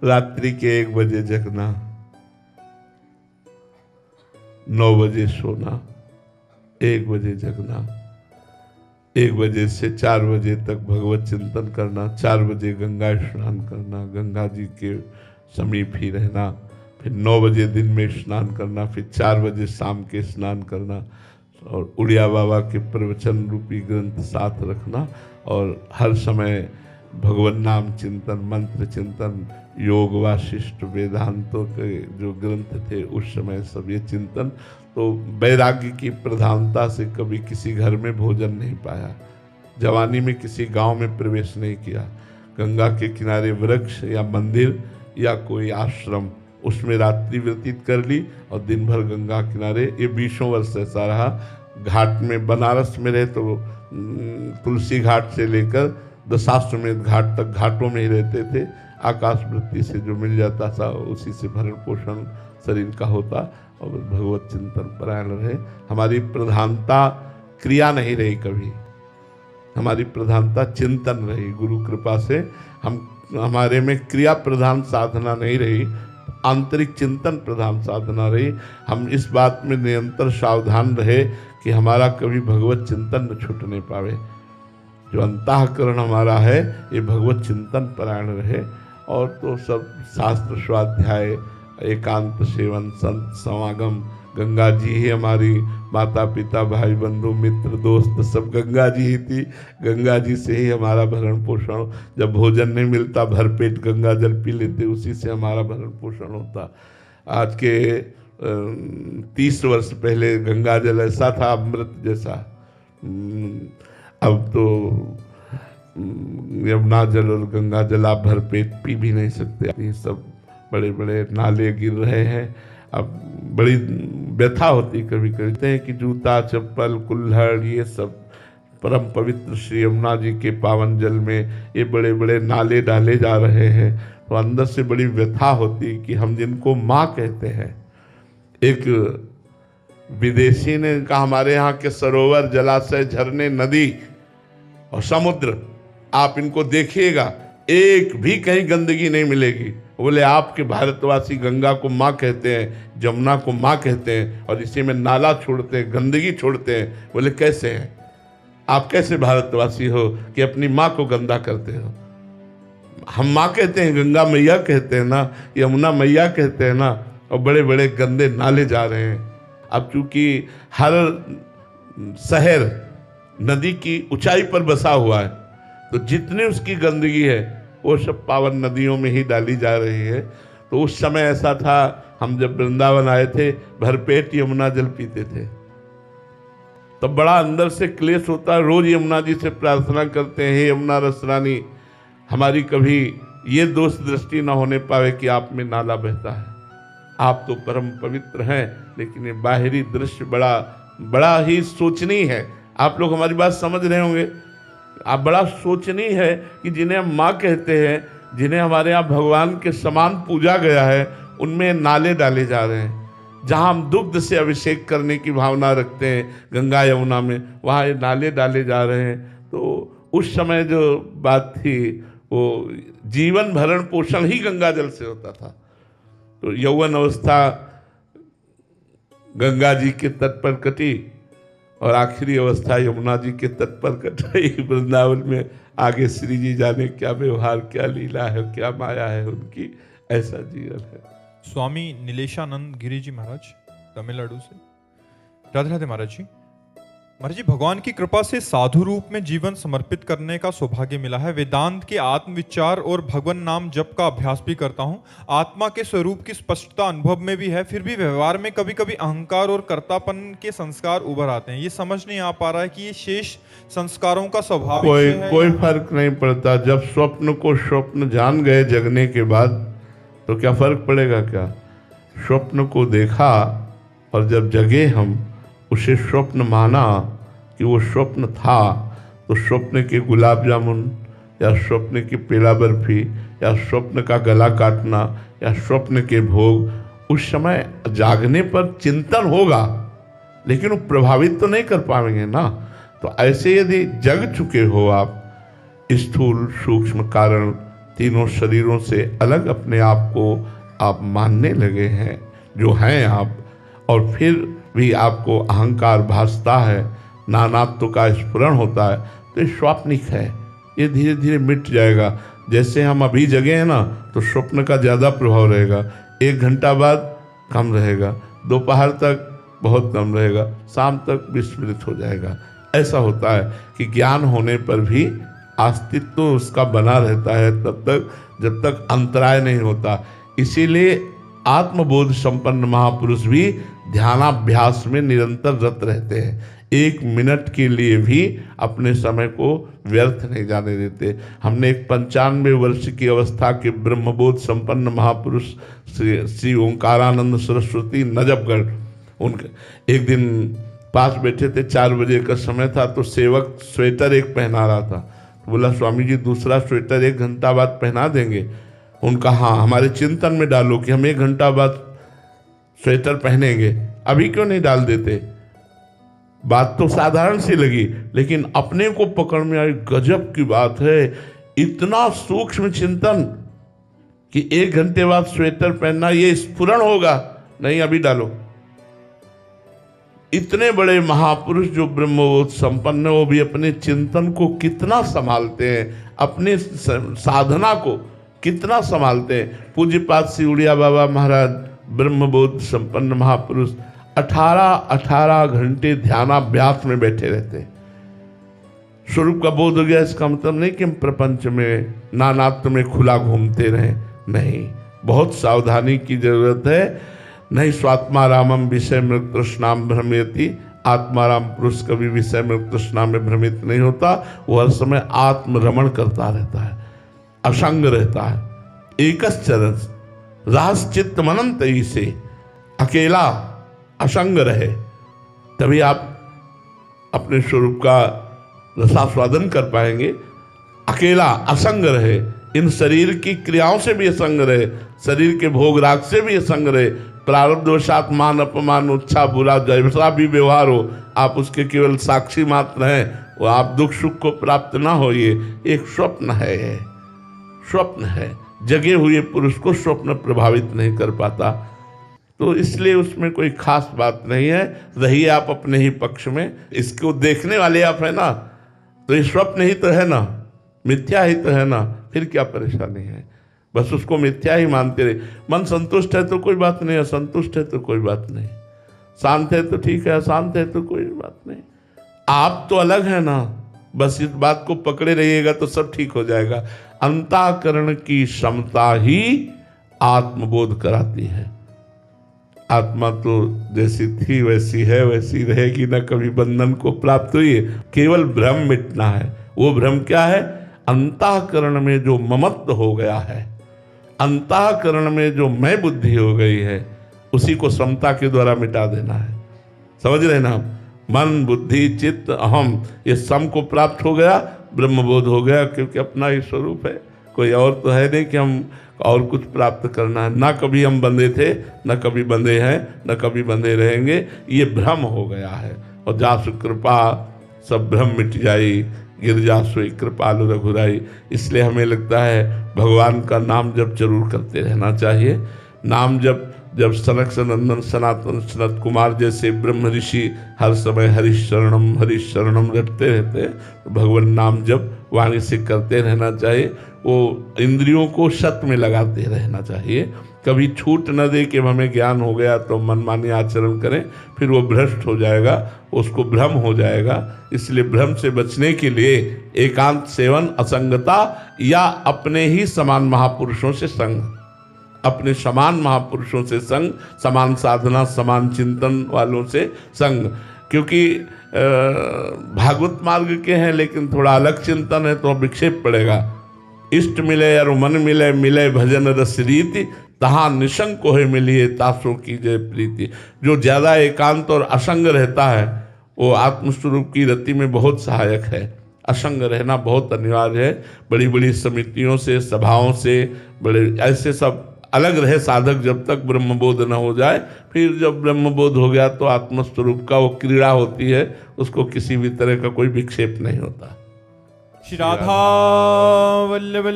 रात्रि के 1 बजे जगना, 9 बजे सोना, 1 बजे जगना, 1 बजे से 4 बजे तक भगवत चिंतन करना, 4 बजे गंगा स्नान करना, गंगा जी के समीप ही रहना, फिर 9 बजे दिन में स्नान करना, फिर 4 बजे शाम के स्नान करना, और उड़िया बाबा के प्रवचन रूपी ग्रंथ साथ रखना, और हर समय भगवान नाम चिंतन, मंत्र चिंतन, योग वाशिष्ठ वेदांतों के जो ग्रंथ थे उस समय सब ये चिंतन। तो वैराग्य की प्रधानता से कभी किसी घर में भोजन नहीं पाया, जवानी में किसी गांव में प्रवेश नहीं किया, गंगा के किनारे वृक्ष या मंदिर या कोई आश्रम उसमें रात्रि व्यतीत कर ली, और दिन भर गंगा किनारे। ये 20 वर्ष ऐसा रहा। घाट में बनारस में रहे तो तुलसी घाट से लेकर दशाश्वमेध घाट तक घाटों में ही रहते थे। आकाश वृत्ति से जो मिल जाता था उसी से भरण पोषण शरीर का होता, और भगवत चिंतन परायण रहे। हमारी प्रधानता क्रिया नहीं रही कभी, हमारी प्रधानता चिंतन रही। गुरु कृपा से हमारे में क्रिया प्रधान साधना नहीं रही, आंतरिक चिंतन प्रधान साधना रही। हम इस बात में निरंतर सावधान रहे कि हमारा कभी भगवत चिंतन न छूटने पावे। जो अंतःकरण हमारा है ये भगवत चिंतन परायण रहे। और तो सब शास्त्र स्वाध्याय, एकांत सेवन, संत समागम, गंगा जी ही हमारी माता पिता भाई बंधु मित्र दोस्त सब गंगा जी ही थी। गंगा जी से ही हमारा भरण पोषण, जब भोजन नहीं मिलता भरपेट गंगा जल पी लेते, उसी से हमारा भरण पोषण होता। आज के 30 वर्ष पहले गंगा जल ऐसा था अमृत जैसा, अब तो यमुना जल और गंगा जल आप भरपेट पी भी नहीं सकते। ये सब बड़े बड़े नाले गिर रहे हैं। अब बड़ी व्यथा होती कभी कहते हैं कि जूता चप्पल कुल्हड़ ये सब परम पवित्र श्री यमुना जी के पावन जल में ये बड़े बड़े नाले डाले जा रहे हैं। तो अंदर से बड़ी व्यथा होती कि हम जिनको माँ कहते हैं। एक विदेशी ने कहा हमारे यहाँ के सरोवर जलाशय झरने नदी और समुद्र आप इनको देखिएगा एक भी कहीं गंदगी नहीं मिलेगी। बोले आपके भारतवासी गंगा को माँ कहते हैं, जमुना को माँ कहते हैं और इसी में नाला छोड़ते हैं, गंदगी छोड़ते हैं। बोले कैसे हैं आप, कैसे भारतवासी हो कि अपनी माँ को गंदा करते हो। हम माँ कहते हैं, गंगा मैया कहते हैं ना, यमुना मैया कहते हैं ना, और बड़े बड़े गंदे नाले जा रहे हैं। अब चूंकि हर शहर नदी की ऊंचाई पर बसा हुआ है तो जितनी उसकी गंदगी है वो सब पावन नदियों में ही डाली जा रही है। तो उस समय ऐसा था, हम जब वृंदावन आए थे भरपेट यमुना जल पीते थे, तब बड़ा अंदर से क्लेश होता। रोज यमुना जी से प्रार्थना करते हैं, हे यमुना रसरानी हमारी कभी ये दोष दृष्टि न होने पावे कि आप में नाला बहता है। आप तो परम पवित्र हैं, लेकिन ये बाहरी दृश्य बड़ा ही सोचनीय है। आप लोग हमारी बात समझ रहे होंगे। आप बड़ा सोचनीय है कि जिन्हें हम माँ कहते हैं, जिन्हें हमारे यहाँ भगवान के समान पूजा गया है, उनमें नाले डाले जा रहे हैं। जहाँ हम दुग्ध से अभिषेक करने की भावना रखते हैं गंगा यमुना में, वहाँ ये नाले डाले जा रहे हैं। तो उस समय जो बात थी वो जीवन भरण पोषण ही गंगा जल से होता था। तो यौवन अवस्था गंगा जी के तट पर कटी और आखिरी अवस्था यमुना जी के तट पर कटाई। वृंदावन में आगे श्री जी जाने क्या व्यवहार, क्या लीला है, क्या माया है उनकी, ऐसा जीवन है। स्वामी नीलेशानंद गिरी जी महाराज तमिलनाडु से। राधे राधे महाराज जी। महाराज जी, भगवान की कृपा से साधु रूप में जीवन समर्पित करने का सौभाग्य मिला है। वेदांत के आत्मविचार और भगवान नाम जप का अभ्यास भी करता हूँ। आत्मा के स्वरूप की स्पष्टता अनुभव में भी है, फिर भी व्यवहार में कभी कभी अहंकार और कर्तापन के संस्कार उभर आते हैं। ये समझ नहीं आ पा रहा है कि ये शेष संस्कारों का स्वभाव कोई फर्क नहीं पड़ता। जब स्वप्न को स्वप्न जान गए जगने के बाद तो क्या फर्क पड़ेगा क्या। स्वप्न को देखा और जब जगे हम उसे स्वप्न माना कि वो स्वप्न था, तो स्वप्न के गुलाब जामुन या स्वप्न की पेड़ा बर्फी या स्वप्न का गला काटना या स्वप्न के भोग उस समय जागने पर चिंतन होगा, लेकिन वो प्रभावित तो नहीं कर पाएंगे ना। तो ऐसे यदि जग चुके हो आप, स्थूल सूक्ष्म कारण तीनों शरीरों से अलग अपने आप को आप मानने लगे हैं जो हैं आप, और फिर भी आपको अहंकार भासता है, नानात्व का स्फुरण होता है, तो ये स्वाप्निक है। ये धीरे धीरे मिट जाएगा। जैसे हम अभी जगे हैं ना, तो स्वप्न का ज़्यादा प्रभाव रहेगा, 1 घंटा बाद कम रहेगा, दोपहर तक बहुत कम रहेगा, शाम तक विस्मृत हो जाएगा। ऐसा होता है कि ज्ञान होने पर भी अस्तित्व उसका बना रहता है तब तक जब तक अंतराय नहीं होता। इसीलिए आत्मबोध संपन्न महापुरुष भी ध्यानाभ्यास में निरंतर रत रहते हैं, 1 मिनट के लिए भी अपने समय को व्यर्थ नहीं जाने देते। हमने एक 95 वर्ष की अवस्था के ब्रह्मबोध संपन्न महापुरुष श्री ओंकारानंद सरस्वती नजफगढ़, उनके एक दिन पास बैठे थे, 4 बजे का समय था, तो सेवक स्वेटर एक पहना रहा था, बोला स्वामी जी दूसरा स्वेटर 1 घंटा बाद पहना देंगे। उनका हाँ, हमारे चिंतन में डालो कि हम 1 घंटा बाद स्वेटर पहनेंगे, अभी क्यों नहीं डाल देते। बात तो साधारण सी लगी, लेकिन अपने को पकड़ में आई, गजब की बात है, इतना सूक्ष्म चिंतन कि 1 घंटे बाद स्वेटर पहनना ये स्फुरण होगा, नहीं अभी डालो। इतने बड़े महापुरुष जो ब्रह्मबोध संपन्न, वो भी अपने चिंतन को कितना संभालते हैं, अपने साधना को कितना संभालते हैं। पूज्यपाद श्री उड़िया बाबा महाराज ब्रह्मबोध संपन्न महापुरुष 18 घंटे ध्यानाभ्यास में बैठे रहते। स्वरूप का बोध हो गया, इसका मतलब नहीं कि हम प्रपंच में नानात्व में खुला घूमते रहें, नहीं, बहुत सावधानी की जरूरत है। नहीं स्वात्मा रामम विषय मृग तृष्णाम भ्रमयति, आत्माराम पुरुष कभी विषय मृग तृष्णा में भ्रमित नहीं होता, वो हर समय आत्मरमण करता रहता है, असंग रहता है, एकश्चरण रास चित्त मनंत से अकेला असंग रहे, तभी आप अपने स्वरूप का रसास्वादन कर पाएंगे। अकेला असंग रहे, इन शरीर की क्रियाओं से भी असंग रहे, शरीर के भोग राग से भी असंग रहे, प्रारब्धवशात मान अपमान उच्छा बुरा जैसा भी व्यवहार हो, आप उसके केवल साक्षी मात्र हैं, वो आप दुख सुख को प्राप्त ना हो। ये एक स्वप्न है, ये स्वप्न है। जगे हुए पुरुष को स्वप्न प्रभावित नहीं कर पाता, तो इसलिए उसमें कोई खास बात नहीं है। रहिए आप अपने ही पक्ष में, इसको देखने वाले आप है ना, तो ये स्वप्न ही तो है ना, मिथ्या ही तो है ना, फिर क्या परेशानी है। बस उसको मिथ्या ही मानते रहे। मन संतुष्ट है तो कोई बात नहीं, असंतुष्ट है तो कोई बात नहीं, शांत है तो ठीक है, अशांत है तो कोई बात नहीं। आप तो अलग है ना, बस इस बात को पकड़े रहिएगा तो सब ठीक हो जाएगा। अंतःकरण की क्षमता ही आत्मबोध कराती है। आत्मा तो जैसी थी वैसी है, वैसी रहेगी, न कभी बंधन को प्राप्त हुई है, केवल भ्रम मिटना है। वो भ्रम क्या है? अंतःकरण में जो ममत्व हो गया है, अंतःकरण में जो मैं बुद्धि हो गई है, उसी को समता के द्वारा मिटा देना है। समझ रहे ना? मन बुद्धि चित्त अहम, ये सम को प्राप्त हो गया, ब्रह्मबोध हो गया, क्योंकि अपना ही स्वरूप है, कोई और तो है नहीं कि हम और कुछ प्राप्त करना है। ना कभी हम बंधे थे, न कभी बंधे हैं, न कभी बंधे रहेंगे। ये भ्रम हो गया है। और जासु कृपा सब भ्रम मिट जाई, गिर जासु कृपालु रघुराई। इसलिए हमें लगता है भगवान का नाम जप जरूर करते रहना चाहिए। नाम जब सनक सनंदन सनातन सनत कुमार जैसे ब्रह्म ऋषि हर समय हरिशरणम रटते रहते हैं, तो भगवान नाम जब वाणी से करते रहना चाहिए। वो इंद्रियों को शत में लगाते रहना चाहिए, कभी छूट न दे कि हमें ज्ञान हो गया तो मनमानी आचरण करें, फिर वो भ्रष्ट हो जाएगा, उसको भ्रम हो जाएगा। इसलिए भ्रम से बचने के लिए एकांत सेवन, असंगता या अपने ही समान महापुरुषों से संग, अपने समान महापुरुषों से संग, समान साधना समान चिंतन वालों से संग। क्योंकि भागवत मार्ग के हैं लेकिन थोड़ा अलग चिंतन है तो विक्षेप पड़ेगा। इष्ट मिले और मन मिले, मिले भजन रस रीति, तहाँ निशंक होए मिलिए तासों की जय प्रीति। जो ज़्यादा एकांत और असंग रहता है वो आत्मस्वरूप की रति में बहुत सहायक है। असंग रहना बहुत अनिवार्य है। बड़ी बड़ी समितियों से, सभाओं से, बड़े ऐसे सब अलग रहे साधक जब तक ब्रह्मबोध न हो जाए। फिर जब ब्रह्मबोध हो गया तो आत्मस्वरूप का वो क्रीड़ा होती है, उसको किसी भी तरह का कोई विक्षेप नहीं होता। श्री राधा वल्लभ